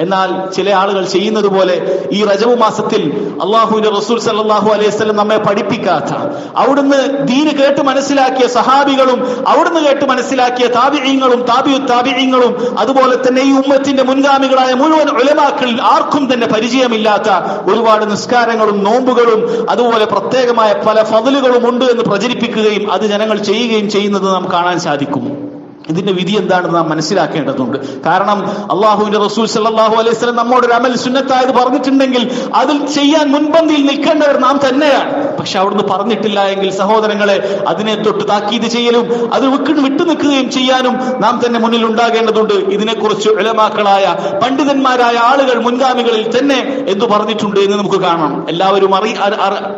എന്നാൽ ചില ആളുകൾ ചെയ്യുന്നത് പോലെ ഈ റജബ് മാസത്തിൽ അള്ളാഹുവിന്റെ റസൂൽ സല്ലല്ലാഹു അലൈഹി വസല്ലം നമ്മെ പഠിപ്പിക്കാത്ത, അവിടുന്ന് ദീന് കേട്ട് മനസ്സിലാക്കിയ സഹാബികളും അവിടുന്ന് കേട്ട് മനസ്സിലാക്കിയ താബിഈങ്ങളും താബിഈങ്ങളും അതുപോലെ തന്നെ ഈ ഉമ്മത്തിന്റെ മുൻഗാമികളായ മുഴുവൻ ഉലമാക്കളിൽ ആർക്കും തന്നെ പരിചയമില്ലാത്ത ഒരുപാട് നിസ്കാരങ്ങളും നോമ്പുകളും അതുപോലെ പ്രത്യേകമായ പല ഫضലുകളും ഉണ്ട് എന്ന് പ്രചരിപ്പിക്കുകയും അത് ജനങ്ങൾ ചെയ്യുകയും ചെയ്യുന്നത് നാം കാണാൻ സാധിക്കും. ഇതിന്റെ വിധി എന്താണെന്ന് നാം മനസ്സിലാക്കേണ്ടതുണ്ട്. കാരണം അള്ളാഹുവിന്റെ റസൂൽ സല്ലല്ലാഹു അലൈഹി വസല്ലം നമ്മോടൊരു അമൽ സുന്നത്തായത് പറഞ്ഞിട്ടുണ്ടെങ്കിൽ അതിൽ ചെയ്യാൻ മുൻപന്തിയിൽ നിൽക്കേണ്ടവർ നാം തന്നെയാണ്. പക്ഷെ അവിടുന്ന് പറഞ്ഞിട്ടില്ല എങ്കിൽ സഹോദരങ്ങളെ, അതിനെ തൊട്ട് താക്കീത് ചെയ്യലും അത് വിട്ടു നിൽക്കുകയും ചെയ്യാനും നാം തന്നെ മുന്നിൽ ഉണ്ടാകേണ്ടതുണ്ട്. ഇതിനെക്കുറിച്ച് ഉലമാക്കളായ പണ്ഡിതന്മാരായ ആളുകൾ മുൻഗാമികളിൽ തന്നെ എന്തു പറഞ്ഞിട്ടുണ്ട് എന്ന് നമുക്ക് കാണാം.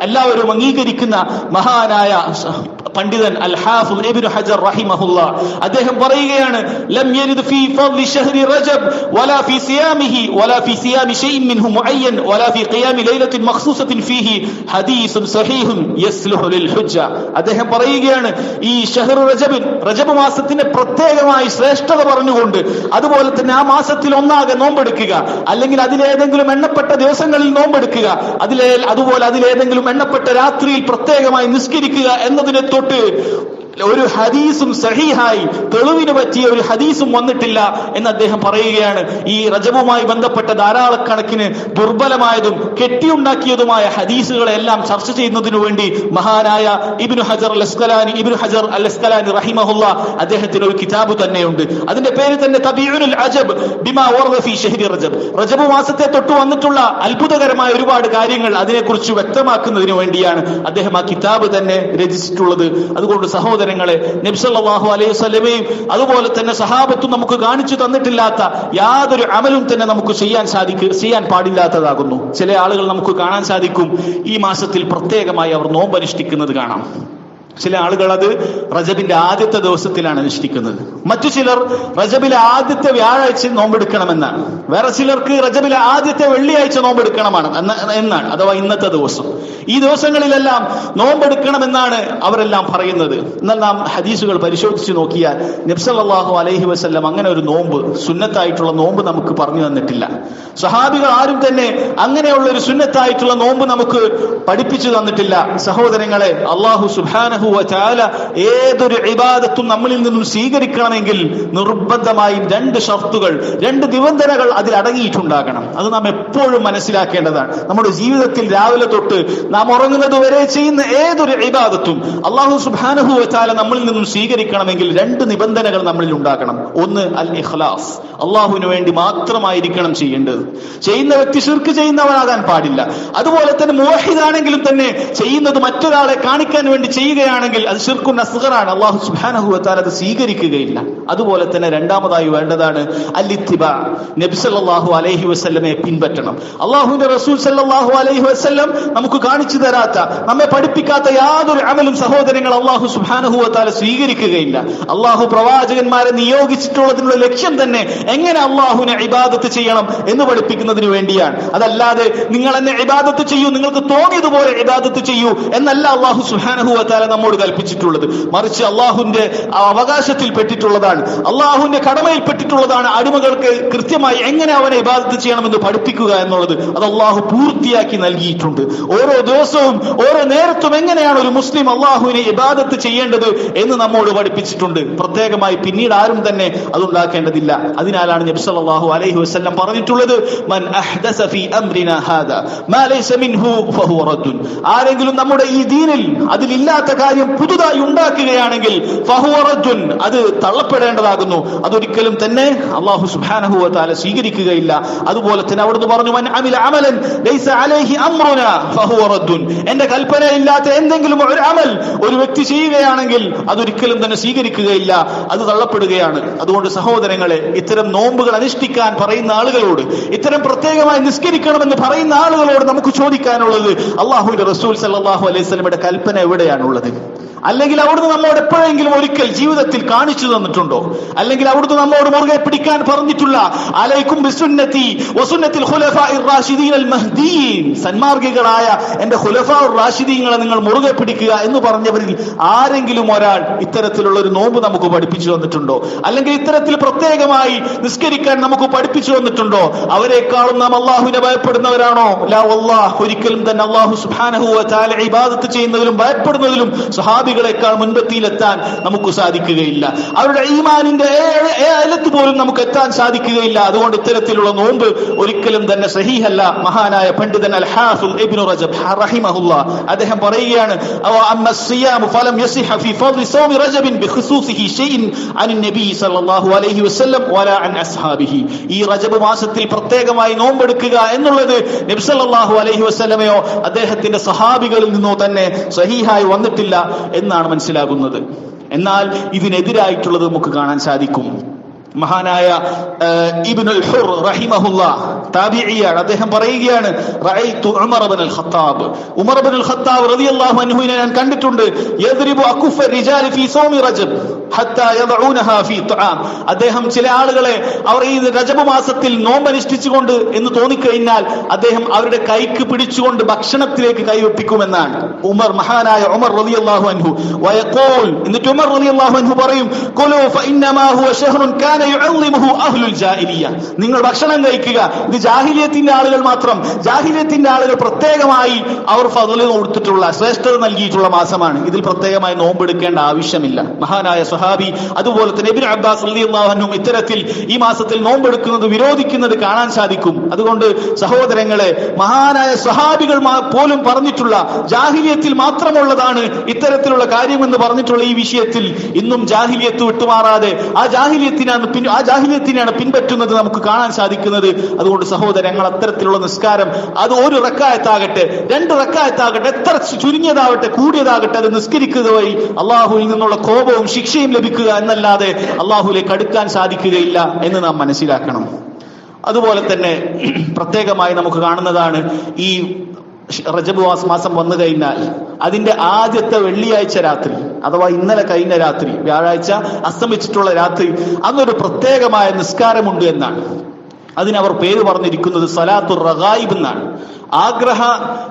എല്ലാവരും അംഗീകരിക്കുന്ന മഹാനായ പണ്ഡിതൻ അൽ ഹാഫിദ് ഇബ്നു ഹജർ റഹിമഹുല്ലാ അദ്ദേഹം പറയുകയാണ്, ലം യരിദ് ഫീ ഫദ്ലി ശഹ്രി റജബ് വലാ ഫീ സിയാമിഹി വലാ ഫീ സിയാമി ശൈഇൻ മിൻഹു മുഅയ്യൻ വലാ ഫീ ഖിയാമി ലൈലത്തിൻ മഖ്സൂസത്തിൻ ഫീഹി ഹദീസുൻ സഹീഹുൻ യസ്ലുഹു ലിൽ ഹുജ്ജ. അദ്ദേഹം പറയുകയാണ്, ഈ ശഹ്റു റജബ് മാസത്തിന്റെ പ്രത്യേകമായി ശ്രേഷ്ഠത പറഞ്ഞുകൊണ്ട് അതുപോലെ തന്നെ ആ മാസത്തിൽ ഒന്നാകെ നോമ്പെടുക്കുക, അല്ലെങ്കിൽ അതിലേതെങ്കിലും എണ്ണപ്പെട്ട ദിവസങ്ങളിൽ നോമ്പെടുക്കുക, അതുപോലെ അതിലേതെങ്കിലും എണ്ണപ്പെട്ട രാത്രിയിൽ പ്രത്യേകമായി നിസ്കരിക്കുക എന്നതിനെ തൊട്ട് ഒരു ഹദീസും സഹീഹായി തെളിവിന് പറ്റിയ ഒരു ഹദീസും വന്നിട്ടില്ല എന്ന് അദ്ദേഹം പറയുകയാണ്. ഈ റജബുമായി ബന്ധപ്പെട്ട ധാരാളക്കണക്കിന് ദുർബലമായതും കെട്ടിയുണ്ടാക്കിയതുമായ ഹദീസുകളെ എല്ലാം ചർച്ച ചെയ്യുന്നതിനു വേണ്ടി മഹാനായ ഇബ്നു ഹജർ അൽ അസ്കലാനി റഹിമഹുല്ലാ അദ്ദേഹത്തിന് ഒരു കിതാബ് തന്നെയുണ്ട്. അതിന്റെ പേര് തന്നെ തബീഉൽ അജബ് ബിമാ വറദ ഫീ ശഹ്രി റജബ്. റജബ് മാസത്തെ തൊട്ട് വന്നിട്ടുള്ള അത്ഭുതകരമായ ഒരുപാട് കാര്യങ്ങൾ അതിനെക്കുറിച്ച് വ്യക്തമാക്കുന്നതിന് വേണ്ടിയാണ് അദ്ദേഹം ആ കിതാബ് തന്നെ രചിച്ചിട്ടുള്ളത്. അതുകൊണ്ട് സഹോദരൻ നബി സല്ലല്ലാഹു അലൈഹി വസല്ലമയും അതുപോലെ തന്നെ സഹാബത്തും നമുക്ക് കാണിച്ചു തന്നിട്ടില്ലാത്ത യാതൊരു അമലും തന്നെ നമുക്ക് ചെയ്യാൻ പാടില്ലാത്തതാകുന്നു. ചില ആളുകൾ നമുക്ക് കാണാൻ സാധിക്കും, ഈ മാസത്തിൽ പ്രത്യേകമായി അവർ നോമ്പ് അനുഷ്ഠിക്കുന്നത് കാണാം. ചില ആളുകൾ അത് റജബിന്റെ ആദ്യത്തെ ദിവസത്തിലാണ് അനുഷ്ഠിക്കുന്നത്. മറ്റു ചിലർ റജബിലെ ആദ്യത്തെ വ്യാഴാഴ്ച നോമ്പെടുക്കണമെന്നാണ്. വേറെ ചിലർക്ക് റജബിലെ ആദ്യത്തെ വെള്ളിയാഴ്ച എന്നാണ്, അഥവാ ഇന്നത്തെ ദിവസം. ഈ ദിവസങ്ങളിലെല്ലാം നോമ്പെടുക്കണമെന്നാണ് അവരെല്ലാം പറയുന്നത്. എന്നാൽ നാം ഹദീസുകൾ പരിശോധിച്ച് നോക്കിയാൽ നബി സല്ലല്ലാഹു അലൈഹി വസല്ലം അങ്ങനെ ഒരു നോമ്പ്, സുന്നത്തായിട്ടുള്ള നോമ്പ് നമുക്ക് പറഞ്ഞു തന്നിട്ടില്ല. സ്വഹാബികൾ ആരും തന്നെ അങ്ങനെയുള്ള ഒരു സുന്നത്തായിട്ടുള്ള നോമ്പ് നമുക്ക് പഠിപ്പിച്ചു തന്നിട്ടില്ല. സഹോദരങ്ങളെ, അല്ലാഹു സുബ്ഹാനഹു വ തആല ഏതൊരു ഇബാദത്തും നമ്മളിൽ നിന്നും സ്വീകരിക്കണമെങ്കിൽ നിർബന്ധമായും രണ്ട് ഷർത്തുകൾ, രണ്ട് നിബന്ധനകൾ അതിൽ അടങ്ങിയിട്ടുണ്ടാകണം. അത് നാം എപ്പോഴും മനസ്സിലാക്കേണ്ടതാണ്. നമ്മുടെ ജീവിതത്തിൽ രാവിലെ തൊട്ട് നാം ഉറങ്ങുന്നത് വരെ ചെയ്യുന്ന ഏതൊരു ഇബാദത്തും അല്ലാഹു സുബ്ഹാനഹു വ തആല നമ്മളിൽ നിന്നും സ്വീകരിക്കണമെങ്കിൽ രണ്ട് നിബന്ധനകൾ നമ്മളിൽ ഉണ്ടാകണം. ഒന്ന് അൽ ഇഖ്ലാസ്, അള്ളാഹുവിന് വേണ്ടി മാത്രമായിരിക്കണം ചെയ്യേണ്ടത്. ചെയ്യുന്ന വ്യക്തി ശിർക്ക് ചെയ്യുന്നവനാകാൻ പാടില്ല. അതുപോലെ തന്നെ മുവഹിദാണെങ്കിലും തന്നെ ചെയ്യുന്നത് മറ്റൊരാളെ കാണിക്കാൻ വേണ്ടി ചെയ്യുകയാണെങ്കിൽ അത് ശിർക്കുൻ അസ്ഗറാണ്. അല്ലാഹു സുബ്ഹാനഹു വ തആല അത് സ്വീകരിക്കുകയില്ല. അതുപോലെ തന്നെ രണ്ടാമതായി വേണ്ടതാണ് അൽ ഇത്തിബാ, നബി സല്ലല്ലാഹു അലൈഹി വസല്ലമയെ പിൻപറ്റണം. അല്ലാഹുവിന്റെ റസൂൽ സല്ലല്ലാഹു അലൈഹി വസല്ലം നമുക്ക് കാണിച്ചു തരാത്ത, നമ്മെ പഠിപ്പിക്കാത്ത യാതൊരു അമലും സഹോദരങ്ങൾ അല്ലാഹു സുബ്ഹാനഹു വ തആല സ്വീകരിക്കുകയില്ല. അല്ലാഹു പ്രവാചകന്മാരെ നിയോഗിച്ചിട്ടുള്ളതിനുള്ള ലക്ഷ്യം തന്നെ എങ്ങനെ അല്ലാഹുവിനെ ഇബാദത്ത് ചെയ്യണം എന്ന് പഠിപ്പിക്കുന്നതിന് വേണ്ടിയാണ്. അതല്ലാതെ നിങ്ങൾ എന്നെ ഇബാദത്ത് ചെയ്യൂ, നിങ്ങൾക്ക് തോന്നിയതുപോലെ ഇബാദത്ത് ചെയ്യൂ എന്നല്ല അല്ലാഹു സുബ്ഹാനഹു വ തആല നമ്മോട് കൽപ്പിച്ചിട്ടുള്ളത്. മറിച്ച് അല്ലാഹുവിന്റെ അവകാശത്തിൽ പെട്ടിട്ടുള്ളതാണ്, അല്ലാഹുവിന്റെ കടമയിൽ പെട്ടിട്ടുള്ളതാണ് അടിമകൾക്ക് കൃത്യമായി എങ്ങനെ അവനെ ഇബാദത്ത് ചെയ്യണമെന്ന് പഠിപ്പിക്കുക എന്നുള്ളത്. അത് അല്ലാഹു പൂർത്തിയാക്കി നൽകിയിട്ടുണ്ട്. ഓരോ ദിവസവും ഓരോ നേരത്തും എങ്ങനെയാണ് ഒരു മുസ്ലിം അല്ലാഹുവിനെ ഇബാദത്ത് ചെയ്യേണ്ടത് എന്ന് നമ്മോട് പഠിപ്പിച്ചിട്ടുണ്ട്. പ്രത്യേകമായി പിന്നീട് ആരും തന്നെ അതുണ്ടാക്കേണ്ടതില്ല. അതിനാലാണ് നബി സല്ലല്ലാഹു അലൈഹി വസല്ലം പറഞ്ഞിട്ടുള്ളത്, മൻ അഹ്ദസ ഫീ അംരിനാ ഹാദാ മാ ലൈസ മിൻഹു ഫഹുവ റദ്ദുൻ. ആരെങ്കിലും നമ്മുടെ ഈ ദീനിൽ അതിലില്ലാത്ത കാര്യം പുതുതായി ഉണ്ടാക്കുകയാണെങ്കിൽ ഫഹുവ റദ്ദുൻ, അത് തള്ളപ്പെടേണ്ടതാകുന്നു. അതൊരിക്കലും തന്നെ അല്ലാഹു സുബ്ഹാനഹു വ തആല സ്വീകരിക്കുകയില്ല. അതുപോലെ തന്നെ അവിടുന്ന് പറഞ്ഞു, മൻ അമില അമലൻ ലൈസ അലൈഹി അംറുനാ ഫഹുവ റദ്ദുൻ. എന്റെ കൽപ്പനയില്ലാത്ത എന്തെങ്കിലും ഒരു അമൽ ഒരു വ്യക്തി ചെയ്യുകയാണെങ്കിൽ അതൊരിക്കലും തന്നെ സ്വീകരിക്കുകയില്ല, അത് തള്ളപ്പെടുകയാണ്. അതുകൊണ്ട് സഹോദരങ്ങളെ, ഇത്തരം നോമ്പുകൾ അനുഷ്ഠിക്കാൻ പറയുന്ന ആളുകളോട്, ഇത്തരം പ്രത്യേകമായി നിസ്കരിക്കണമെന്ന് പറയുന്ന ആളുകളോട് നമുക്ക് ചോദിക്കാനുള്ളത്, അല്ലാഹുവിന്റെ റസൂൽ സല്ലല്ലാഹു അലൈഹി വസല്ലമയുടെ കൽപ്പന എവിടെയാണുള്ളത്? അല്ലെങ്കിൽ അവിടുന്ന് നമ്മോട് എപ്പോഴെങ്കിലും ഒരിക്കൽ ജീവിതത്തിൽ കാണിച്ചു തന്നിട്ടുണ്ടോ? അല്ലെങ്കിൽ അവിടുന്ന് നമ്മോട് മുറുകെ പിടിക്കാൻ പറഞ്ഞിട്ടുള്ള അലൈക്കും ബിസുന്നതി വസുന്നത്തിൽ ഖുലഫാഇർ റാഷിദീൻ അൽ മഹ്ദിയീൻ, സന്മാർഗികളായ എന്റെ ഖുലഫാഉർ റാഷിദീങ്ങളെ നിങ്ങൾ മുറുകെ പിടിക്കുക എന്ന് പറഞ്ഞവരിൽ ആരെങ്കിലും ഒരാൾ ഇത്തരത്തിലുള്ള ഒരു നോമ്പ് നമുക്ക് പഠിപ്പിച്ചു തന്നിട്ടുണ്ടോ? അല്ലെങ്കിൽ ഇത്തരത്തിൽ പ്രത്യേകമായി നിസ്കരിക്കാൻ നമുക്ക് പഠിപ്പിച്ചു തന്നിട്ടുണ്ടോ? അവരെക്കാളും നാം അള്ളാഹുവിനെ ഭയപ്പെടുന്നവരാണോ? ലാ വല്ലാഹ്, ഒരിക്കലും തന്നെ അള്ളാഹു സുബ്ഹാനഹു വ തആല ഇബാദത്ത് ചെയ്യുന്നതിലും ഭയപ്പെടുന്നതിലും സ്വഹാബികളെക്കാൾ മുൻപത്തിയിലെത്താൻ നമുക്ക് സാധിക്കുകയില്ല. അവരുടെ ഈമാനിന്റെ ഏലത്ത് പോലും നമുക്ക് എത്താൻ സാധിക്കുകയില്ല. അതുകൊണ്ട് ഇത്തരത്തിലുള്ള നോമ്പ് ഒരിക്കലും തന്നെ സഹീഹല്ല. മഹാനായ പണ്ഡിതൻ അൽ ഹാഫിദ് ഇബ്നു റജബ് റഹിമഹുല്ലാഹ് അദ്ദേഹം പറയുകയാണ്, അമ്മ സിയാമു ഫലം യസിഹ ഫീ ഫദ്ലി സൗമി റജബിൻ ബിഖുസൂസിഹി ഷൈഇൻ അൻ നബി സല്ലല്ലാഹു അലൈഹി വസല്ലം വലാ അൻ അസ്ഹാബിഹി. ഈ റജബ് മാസത്തിൽ പ്രത്യേകമായി നോമ്പെടുക്കുക എന്നുള്ളത് നബി സല്ലല്ലാഹു അലൈഹി വസല്ലമയോ അദ്ദേഹത്തിന്റെ സഹാബികളിൽ നിന്നോ തന്നെ സഹീഹായി വന്നിട്ടില്ല എന്നാണ് മനസ്സിലാകുന്നത്. എന്നാൽ ഇതിനെതിരായിട്ടുള്ളത് നമുക്ക് കാണാൻ സാധിക്കും. മഹാനായ ഇബ്നുൽ ഹുർ റഹിമഹുല്ലാഹ് താബിഈയാണ്. അദ്ദേഹം പറയുകയാണ്, റഅയ്തു ഉമർ ഇബ്നുൽ ഖത്താബ്, ഉമർ ഇബ്നുൽ ഖത്താബ് റളിയല്ലാഹു അൻഹുവിനെ ഞാൻ കണ്ടിട്ടുണ്ട്, യദ്രിബു അകുഫ റിജാൽ ഫീ സൗമി റജബ് ഹത്താ യദഊനഹാ ഫീ തുആം. അദ്ദേഹം ചില ആളുകളെ അവർ ഈ രജബ് മാസത്തിൽ നോമ്പനുഷ്ഠിച്ചുകൊണ്ട് എന്ന് തോന്നിക്കഴിഞ്ഞാൽ അദ്ദേഹം അവരുടെ കൈക്ക് പിടിച്ചുകൊണ്ട് ഭക്ഷണത്തിലേക്ക് കൈവെപ്പിക്കുമെന്നാണ് ഉമർ, മഹാനായ ഉമർ റളിയല്ലാഹു അൻഹു. വയഖൂൽ, എന്നിട്ട് ഉമർ റളിയല്ലാഹു അൻഹു പറയും, ഖുലൂ ഫഇന്നമാ ഹുവ ശഹ്റുൻ കാന യുഅല്ലിമുഹു അഹ്ലുൽ ജാഹിലിയ്യ. നിങ്ങൾ ഭക്ഷണം കഴിക്കുക, ഇത് ജാഹിലിയത്തിന്റെ ആളുകൾ മാത്രം, ജാഹിലിയത്തിന്റെ ആളുകൾ പ്രത്യേകമായി അവർ ഫദ്ല് കൊടുത്തിട്ടുള്ള ശ്രേഷ്ഠത നൽകിയിട്ടുള്ള മാസമാണ്. ഇതിൽ പ്രത്യേകമായി നോമ്പെടുക്കേണ്ട ആവശ്യമില്ല. മഹാനായ സ്വഹാബി അതുപോലെ തന്നെ ഇബ്നു അബ്ബാസ് റളിയല്ലാഹു അൻഹു ഇത്തരത്തിൽ ഈ മാസത്തിൽ നോമ്പെടുക്കുന്നത് വിരോധിക്കുന്നത് കാണാൻ സാധിക്കും. അതുകൊണ്ട് സഹോദരങ്ങളെ, മഹാനായ സ്വഹാബികൾ പോലും പറഞ്ഞിട്ടുള്ള ജാഹിലിയത്തിൽ മാത്രമുള്ളതാണ് ഇത്തരത്തിലുള്ള കാര്യമെന്ന് പറഞ്ഞിട്ടുള്ള ഈ വിഷയത്തിൽ ഇന്നും ജാഹിലിയത്ത് വിട്ടുമാറാതെ ആ ജാഹിലിയത്തിനാണ് പിൻപറ്റുന്നത് നമുക്ക് കാണാൻ സാധിക്കുന്നത്. അതുകൊണ്ട് സഹോദരങ്ങൾ, അത്തരത്തിലുള്ള നിസ്കാരം അത് ഒരു റക്അത്താകട്ടെ, 2 റക്അത്താകട്ടെ, എത്ര ചുരുങ്ങിയതാവട്ടെ കൂടിയതാകട്ടെ, അത് നിസ്കരിക്കുക വഴി അള്ളാഹുവിൽ നിന്നുള്ള കോപവും ശിക്ഷയും ലഭിക്കുക എന്നല്ലാതെ അള്ളാഹുവിലേക്ക് അടുക്കാൻ സാധിക്കുകയില്ല എന്ന് നാം മനസ്സിലാക്കണം. അതുപോലെ തന്നെ പ്രത്യേകമായി നമുക്ക് കാണുന്നതാണ്, ഈ റജബ് മാസം വന്നു കഴിഞ്ഞാൽ അതിന്റെ ആദ്യത്തെ വെള്ളിയാഴ്ച രാത്രി അഥവാ ഇന്നലെ കഴിഞ്ഞ രാത്രി, വ്യാഴാഴ്ച അസ്തമിച്ചിട്ടുള്ള രാത്രി, അന്നൊരു പ്രത്യേകമായ നിസ്കാരമുണ്ട് എന്നാണ്. അതിനവർ പേര് പറഞ്ഞിരിക്കുന്നത് സലാത്തുർ റഗായിബ് എന്നാണ്. ആഗ്രഹ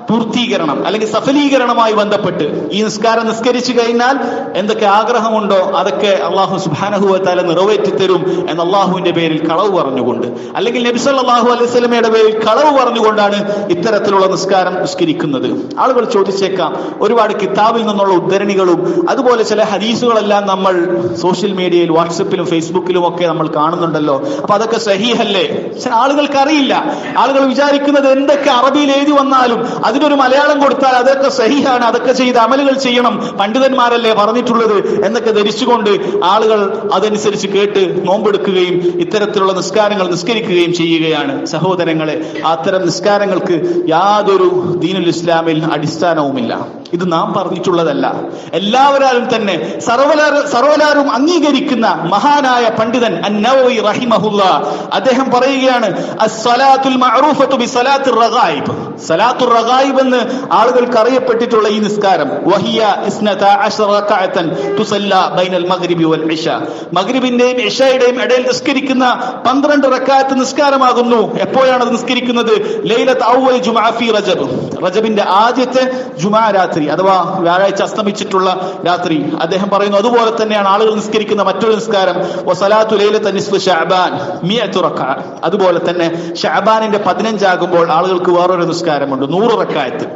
പൂർത്തീകരണം അല്ലെങ്കിൽ സഫലീകരണമായി ബന്ധപ്പെട്ട് ഈ നിസ്കാരം നിസ്കരിച്ചു കഴിഞ്ഞാൽ എന്തൊക്കെ ആഗ്രഹമുണ്ടോ അതൊക്കെ അള്ളാഹു സുബ്ഹാനഹു വ തആല നിറവേറ്റി തരും എന്ന് അള്ളാഹുവിന്റെ പേരിൽ കളവ് പറഞ്ഞുകൊണ്ട്, അല്ലെങ്കിൽ നബി സല്ലല്ലാഹു അലൈഹി വസല്ലമയുടെ പേരിൽ കളവ് പറഞ്ഞുകൊണ്ടാണ് ഇത്തരത്തിലുള്ള നിസ്കാരം നിസ്കരിക്കുന്നത്. ആളുകൾ ചോദിച്ചേക്കാം, ഒരുപാട് കിതാബിൽ നിന്നുള്ള ഉദ്ധരണികളും അതുപോലെ ചില ഹദീസുകളെല്ലാം നമ്മൾ സോഷ്യൽ മീഡിയയിൽ വാട്സപ്പിലും ഫേസ്ബുക്കിലും ഒക്കെ നമ്മൾ കാണുന്നുണ്ടല്ലോ, അപ്പൊ അതൊക്കെ സഹീഹല്ലേ? ആളുകൾക്ക് അറിയില്ല. ആളുകൾ വിചാരിക്കുന്നത് എന്തൊക്കെ അറബിയിൽ എഴുതി വന്നാലും അതിനൊരു മലയാളം കൊടുത്താൽ അതൊക്കെ സഹീഹാണ്, അതൊക്കെ ചെയ്ത് അമലുകൾ ചെയ്യണം, പണ്ഡിതന്മാരല്ലേ പറഞ്ഞിട്ടുള്ളത് എന്നൊക്കെ ധരിച്ചുകൊണ്ട് ആളുകൾ അതനുസരിച്ച് കേട്ട് നോമ്പെടുക്കുകയും ഇത്തരത്തിലുള്ള നിസ്കാരങ്ങൾ നിസ്കരിക്കുകയും ചെയ്യുകയാണ്. സഹോദരങ്ങളെ, അത്തരം നിസ്കാരങ്ങൾക്ക് യാതൊരു ദീനുൽ ഇസ്ലാമിൽ അടിസ്ഥാനവുമില്ല. ഇത് നാം പറഞ്ഞിട്ടുള്ളതല്ല. എല്ലാവരും തന്നെ സർവലാരും അംഗീകരിക്കുന്ന മഹാനായ പണ്ഡിതൻ അൻ-നവവി റഹിമഹുല്ലാ അദ്ദേഹം പറയുകയാണ്, അസ്സലാത്തുൽ മഅറൂഫത്തു ബിസലാത്തിർ റഗായിബ്. സലാത്തുർ റഗായിബ് എന്ന് ആളുകൾക്ക് അറിയപ്പെട്ടിട്ടുള്ള ഈ നിസ്കാരം വഹിയ 12 റകഅതൻ തുസല്ല ബൈനൽ മഗ്രിബി വൽ ഇശ. മഗ്രിബിന്റെയും ഇശയുടെയും ഇടയിൽ നിസ്കരിക്കുന്ന 12 റകഅത്ത് നിസ്കാരമാകുന്നു. എപ്പോഴാണ് അത് നിസ്കരിക്കുന്നത്? ലൈലത്ത് അവ്വൽ ജുമുഅ ഫി റജബ്, റജബിന്റെ ആദ്യത്തെ ജുമുഅ രാത്രി അഥവാ വ്യാഴാഴ്ച അസ്തമിച്ചിട്ടുള്ള രാത്രി. അദ്ദേഹം പറയുന്നു, അതുപോലെ തന്നെയാണ് ആളുകൾ നിസ്കരിക്കുന്ന മറ്റൊരു നിസ്കാരം വസലാത്തു ലൈലത്ത് നിസ്ഫ് ശഅബാൻ 100 റകഅ. അതുപോലെ തന്നെ ശഅബാനിന്റെ 15 ആകുമ്പോൾ ആളുകൾക്ക് വേറൊരു നിസ്കാരമുണ്ട്, 100 റകഅത്ത്.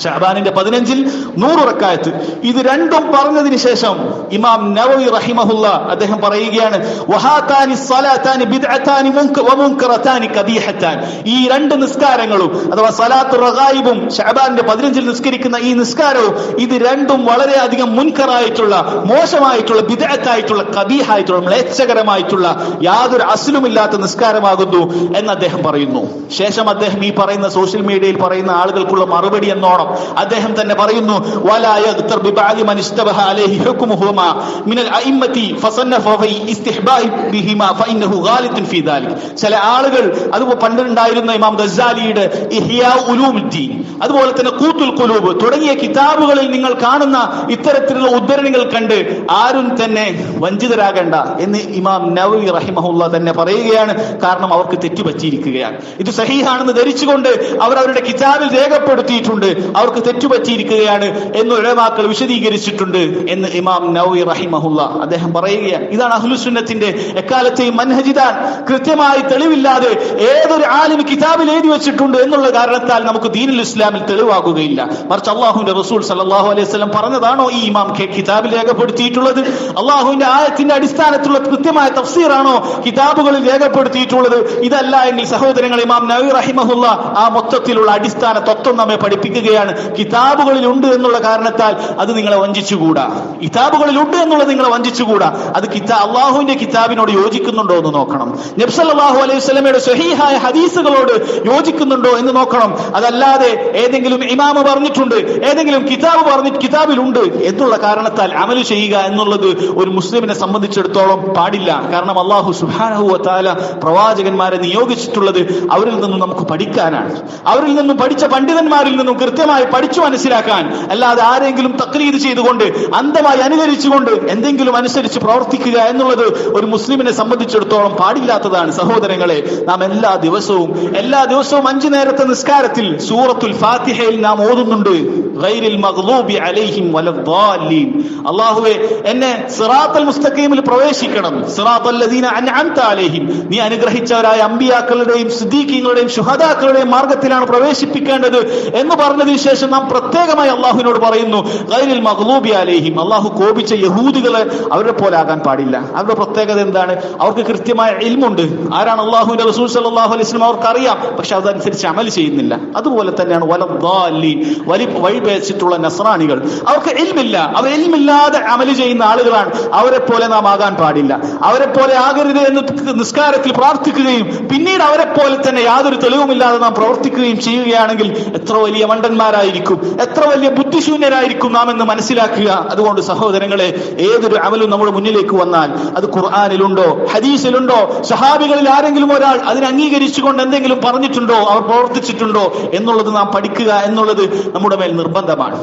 ഷഅബാനിന്റെ 15-ൽ 100 റക്അത്ത്. ഇത് രണ്ടും പറഞ്ഞതിന് ശേഷം ഇമാം നവവി റഹിമഹുല്ലാ അദ്ദേഹം പറയുകയാണ്, വഹാതാനി സ്വലാതാനി ബിദ്അതാനി വമുൻകറതാനി കബീഹതാൻ. ഈ 2 നിസ്കാരങ്ങളും അഥവാ സലാത്തുർ റഗായിബും ഷഅബാനിന്റെ 15-ൽ നിസ്കരിക്കുന്ന ഈ നിസ്കാരവും ഇത് രണ്ടും വളരെയധികം മുൻകറായിട്ടുള്ള, മോശമായിട്ടുള്ള, ബിദ്അത്തായിട്ടുള്ള, കബീഹായിട്ടുള്ള, മ്ലേച്ഛകരമായിട്ടുള്ള, യാതൊരു അസ്ലുമില്ലാത്ത നിസ്കാരമാകുന്നു എന്ന് അദ്ദേഹം പറയുന്നു. ശേഷം അദ്ദേഹം ഈ പറയുന്ന സോഷ്യൽ മീഡിയയിൽ പറയുന്ന ആളുകൾക്കുള്ള മറുപടി എന്നോണം പോകണം. അദ്ദേഹം തന്നെ പറയുന്നു, വലാ യഗ്തർ ബിബഅദി മൻ ഇസ്തബഹ അലൈഹി ഹുക്മുഹുമാ മിനൽ അഇമ്മത്തി ഫസന്നഫ ഫി ഇസ്തിഹ്ബാഇ ബിഹിമാ ഫഇന്നഹു ഗാലിത്തുൻ ഫീ ദാലിക്. ചില ആളുകൾ, അതുപോലെ പണ്ടുണ്ടായിരുന്ന ഇമാം ഗസാലിയുടെ ഇഹ്യാ ഉലൂമുദ്ദീൻ, അതുപോലെ തന്നെ ഖൂത്തുൽ ഖുലൂബ് തുടങ്ങിയ കിതാബുകളിൽ നിങ്ങൾ കാണുന്ന ഇത്തരത്തിലുള്ള ഉദ്ധരണികൾ കണ്ട് ആരും തന്നെ വഞ്ചിതരാകേണ്ട എന്ന് ഇമാം നവവി റഹിമഹുല്ലാ തന്നെ പറയുകയാണ്. കാരണം അവർക്ക് തെറ്റുപറ്റിയിരിക്കുകയാണ്. ഇത് സഹീഹാണെന്ന് ധരിച്ചുകൊണ്ട് അവർ അവരുടെ കിതാബിൽ രേഖപ്പെടുത്തിയിട്ടുണ്ട്, അവർക്ക് തെറ്റുപറ്റിയിരിക്കുകയാണ് എന്ന് ഉലമാക്കൾ വിശദീകരിച്ചിട്ടുണ്ട് എന്ന് ഇമാം നവവി റഹിമഹുല്ലാ അദ്ദേഹം പറയുകയാണ്. ഇതാണ് അഹ്ലുസുന്നത്തിന്റെ എക്കാലത്തെയും മൻഹജിദാൻ. കൃത്യമായി തെളിവില്ലാതെ ഏതൊരു ആലിം കിതാബിൽ എഴുതി വെച്ചിട്ടുണ്ട് എന്നുള്ള കാരണത്താൽ നമുക്ക് ദീനുൽ ഇസ്ലാമിൽ തെളിവാകുകയില്ല. മറിച്ച് അള്ളാഹുവിന്റെ റസൂൽ സല്ലല്ലാഹു അലൈഹി വസല്ലം പറഞ്ഞതാണോ ഈ ഇമാം കിതാബിൽ രേഖപ്പെടുത്തിയിട്ടുള്ളത്? അള്ളാഹുവിന്റെ ആയത്തിന്റെ അടിസ്ഥാനത്തിലുള്ള കൃത്യമായ തഫ്സീറാണോ കിതാബുകളിൽ രേഖപ്പെടുത്തിയിട്ടുള്ളത്? ഇതല്ല എങ്കിൽ സഹോദരങ്ങൾ, ഇമാം നവവി റഹിമഹുല്ല ആ മൊത്തത്തിലുള്ള അടിസ്ഥാന തത്വം നമ്മെ പഠിപ്പിക്കുകയാണ്. കിതാബുകളിൽ ഉണ്ട് എന്നുള്ള കാരണത്താൽ അത് നിങ്ങളെ വഞ്ചിച്ചുകൂടാ. കിതാബുകളിൽ ഉണ്ട് എന്നുള്ളത് നിങ്ങളെ വഞ്ചിച്ചുകൂടാ. അത് അള്ളാഹുവിന്റെ കിതാബിനോട് യോജിക്കുന്നുണ്ടോ എന്ന് നോക്കണം. നബി സല്ലല്ലാഹു അലൈഹി വസല്ലമയുടെ സ്വഹീഹായ ഹദീസുകളോട് യോജിക്കുന്നുണ്ടോ എന്ന് നോക്കണം. അതല്ലാതെ ഏതെങ്കിലും ഇമാമ് പറഞ്ഞിട്ടുണ്ട്, ഏതെങ്കിലും കിതാബിലുണ്ട് എന്നുള്ള കാരണത്താൽ അമല് ചെയ്യുക എന്നുള്ളത് ഒരു മുസ്ലിമിനെ സംബന്ധിച്ചിടത്തോളം പാടില്ല. കാരണം അല്ലാഹു സുബ്ഹാനഹു വ തആല പ്രവാചകന്മാരെ നിയോഗിച്ചിട്ടുള്ളത് അവരിൽ നിന്നും നമുക്ക് പഠിക്കാനാണ്. അവരിൽ നിന്നും പഠിച്ച പണ്ഡിതന്മാരിൽ നിന്നും കൃത്യമായി പഠിച്ചു മനസ്സിലാക്കാൻ, അല്ലാതെ ആരെങ്കിലും തഖ്ലീദ് ചെയ്തുകൊണ്ട് അന്ധമായി അനുകരിച്ചുകൊണ്ട് എന്തെങ്കിലും അനുസരിച്ച് പ്രവർത്തിക്കുക എന്നുള്ളത് ഒരു മുസ്ലിമിനെ സംബന്ധിച്ചിടത്തോളം പാടില്ലാത്തതാണ്. സഹോദരങ്ങളെ, നാം എല്ലാ ദിവസവും 5 നേരത്തെ നിസ്കാരത്തിൽ സൂറത്തുൽ ഫാത്തിഹയിൽ നാം ഓതുന്നുണ്ട്, ഗൈറിൽ മഗ്ദൂബി അലൈഹിം വലദ്ദാലിൻ. അല്ലാഹുവേ, എന്നെ സിറാത്തൽ മുസ്തഖീമിൽ പ്രവേശിക്കണം, സിറാത്തൽ ലദീന അൻഅംത അലൈഹിം, നീ അനുഗ്രഹിച്ചവരായ അമ്പിയാക്കളുടെയും സിദ്ദീഖീങ്ങളുടെയും ശുഹദാക്കളുടെയും മാർഗത്തിലാണ് പ്രവേശിപ്പിക്കേണ്ടത് എന്ന് പറഞ്ഞതിന് ശേഷം നാം പ്രത്യേകമായി അള്ളാഹുവിനോട് പറയുന്നു ഗൈറിൽ മഗ്ദൂബി അലൈഹിം. അള്ളാഹു കോപിച്ച യഹൂദികളെ അവരെ പോലെ ആകാൻ പാടില്ല. അവരുടെ പ്രത്യേകത എന്താണ്? അവർക്ക് കൃത്യമായ ഇൽമുണ്ട്. ആരാണ് അള്ളാഹുവിന്റെ റസൂൽ സല്ലല്ലാഹു അലൈഹി വസല്ലം അവർക്ക് അറിയാം, പക്ഷെ അതനുസരിച്ച് അമൽ ചെയ്യുന്നില്ല. അതുപോലെ തന്നെയാണ് വലദ്ദാലിൻ, വഴിപേച്ചിട്ടുള്ള നസ്രാനികൾ. അവർക്ക് ഇൽമില്ല, അവർ ഇൽമില്ലാതെ അമല് ചെയ്യുന്ന ആളുകളാണ്. അവരെ പോലെ നാം ആകാൻ പാടില്ല. അവരെ പോലെ ആകരുത് എന്ന് നിസ്കാരത്തിൽ പ്രാർത്ഥിക്കുകയും പിന്നീട് അവരെ പോലെ തന്നെ യാതൊരു തെളിവുമില്ലാതെ നാം പ്രവർത്തിക്കുകയും ചെയ്യുകയാണെങ്കിൽ എത്ര വലിയ മണ്ടന്മാരായിരിക്കും, എത്ര വലിയ ബുദ്ധിശൂന്യരായിരിക്കും നാം എന്ന് മനസ്സിലാക്കുക. അതുകൊണ്ട് സഹോദരങ്ങളെ, ഏതൊരു അമലും നമ്മുടെ മുന്നിലേക്ക് വന്നാൽ അത് ഖുർആനിലുണ്ടോ, ഹദീസിലുണ്ടോ, സഹാബികളിൽ ആരെങ്കിലും ഒരാൾ അതിനെ അംഗീകരിച്ചുകൊണ്ട് എന്തെങ്കിലും പറഞ്ഞിട്ടുണ്ടോ, അവർ പ്രവർത്തിച്ചിട്ടുണ്ടോ എന്നുള്ളത് നാം പഠിക്കുക എന്നുള്ളത് നമ്മുടെ മേൽ നിർബന്ധമാണ്.